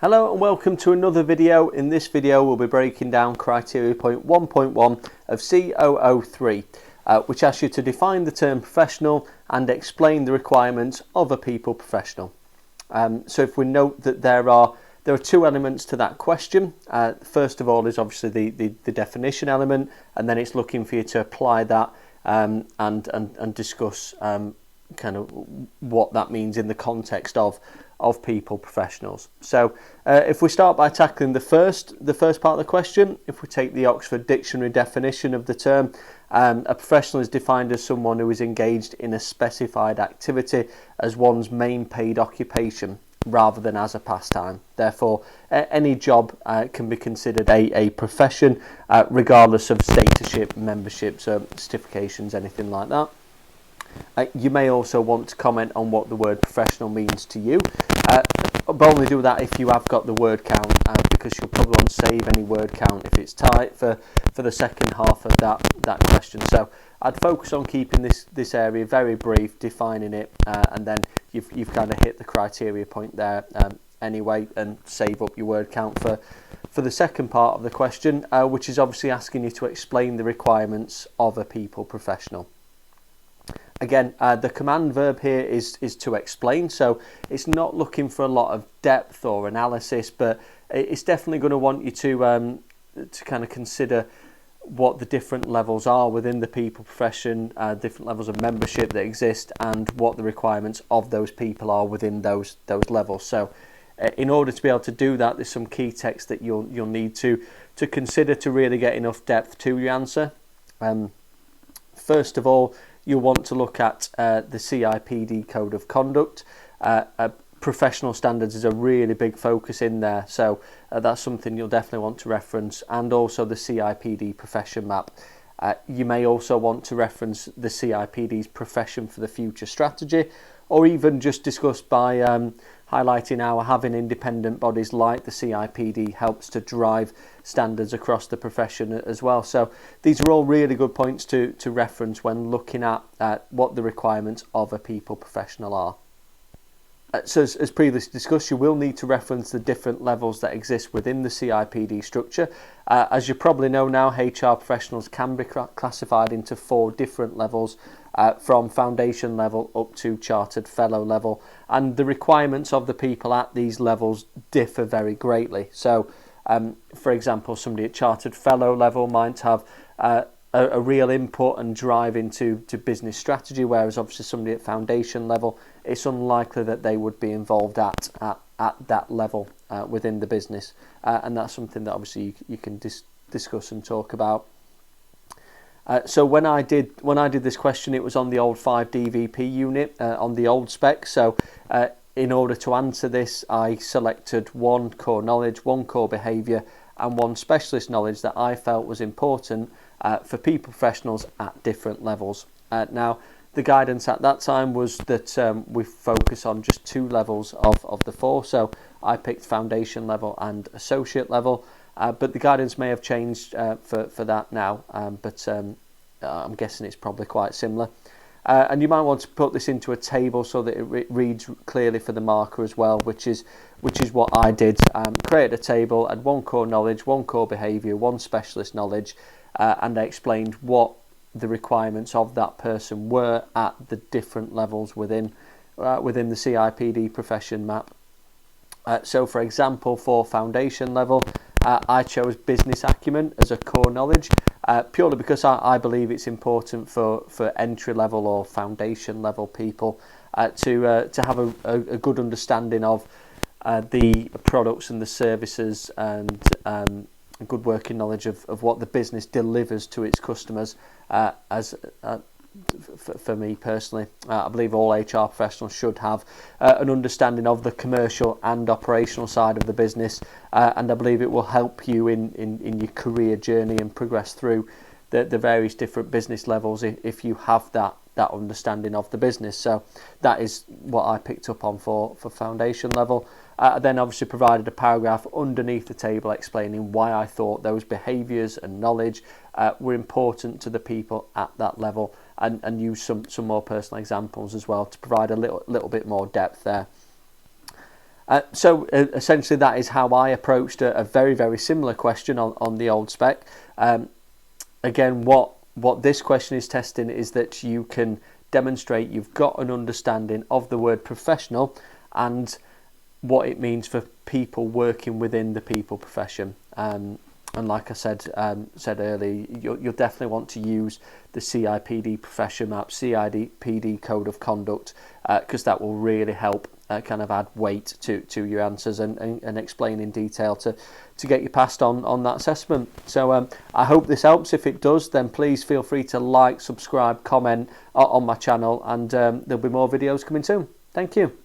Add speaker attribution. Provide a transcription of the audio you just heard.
Speaker 1: Hello and welcome to another video. In this video we'll be breaking down criteria point 1.1 of CO03, which asks you to define the term professional and explain the requirements of a people professional. So if we note that there are two elements to that question. First of all is obviously the definition element, and then it's looking for you to apply that and discuss kind of what that means in the context of people professionals. So if we start by tackling the first part of the question, if we take the Oxford Dictionary definition of the term, a professional is defined as someone who is engaged in a specified activity as one's main paid occupation rather than as a pastime. Therefore, any job can be considered a profession, regardless of statusship, memberships, certifications, anything like that. You may also want to comment on what the word professional means to you, but only do that if you have got the word count, because you'll probably want to save any word count if it's tight for the second half of that question. So I'd focus on keeping this area very brief, defining it, and then you've kind of hit the criteria point there anyway, and save up your word count for the second part of the question, which is obviously asking you to explain the requirements of a people professional. Again, the command verb here is to explain, so it's not looking for a lot of depth or analysis, but it's definitely going to want you to kind of consider what the different levels are within the people profession, different levels of membership that exist, and what the requirements of those people are within those levels. So in order to be able to do that, there's some key text that you'll need to consider to really get enough depth to your answer. First of all, you'll want to look at the CIPD Code of Conduct. Professional standards is a really big focus in there, so that's something you'll definitely want to reference, and also the CIPD profession map. You may also want to reference the CIPD's profession for the future strategy, or even just discuss by highlighting how having independent bodies like the CIPD helps to drive standards across the profession as well. So these are all really good points to reference when looking at what the requirements of a people professional are. So as previously discussed, you will need to reference the different levels that exist within the CIPD structure. As you probably know now, HR professionals can be classified into 4 different levels, from foundation level up to chartered fellow level, and the requirements of the people at these levels differ very greatly. So for example, somebody at chartered fellow level might have a real input and drive into business strategy, whereas obviously somebody at foundation level, it's unlikely that they would be involved at that level within the business, and that's something that obviously you can discuss and talk about. So when I did this question, it was on the old 5 DVP unit on the old spec. So in order to answer this, I selected 1 core knowledge, 1 core behaviour, and 1 specialist knowledge that I felt was important for people professionals at different levels. Now, the guidance at that time was that we focus on just 2 levels of the 4. So I picked foundation level and associate level, but the guidance may have changed for that now, but I'm guessing it's probably quite similar. And you might want to put this into a table so that it reads clearly for the marker as well, which is what I did. Created a table, had 1 core knowledge, 1 core behaviour, 1 specialist knowledge, and I explained what the requirements of that person were at the different levels within the CIPD profession map. So for example, for foundation level, I chose business acumen as a core knowledge, purely because I believe it's important for entry level or foundation level people to have a good understanding of the products and the services, and a good working knowledge of what the business delivers to its customers. For me personally, I believe all HR professionals should have an understanding of the commercial and operational side of the business, and I believe it will help you in your career journey and progress through the various different business levels if you have that understanding of the business. So that is what I picked up on for foundation level. Then obviously provided a paragraph underneath the table explaining why I thought those behaviours and knowledge were important to the people at that level, and use some more personal examples as well to provide a little bit more depth there. Essentially that is how I approached a very, very similar question on the old spec. Again, what this question is testing is that you can demonstrate you've got an understanding of the word professional and what it means for people working within the people profession. And like I said earlier, you'll definitely want to use the CIPD profession map, CIPD code of conduct, because that will really help kind of add weight to your answers and explain in detail to get you passed on that assessment. So I hope this helps. If it does, then please feel free to like, subscribe, comment on my channel, and there'll be more videos coming soon. Thank you.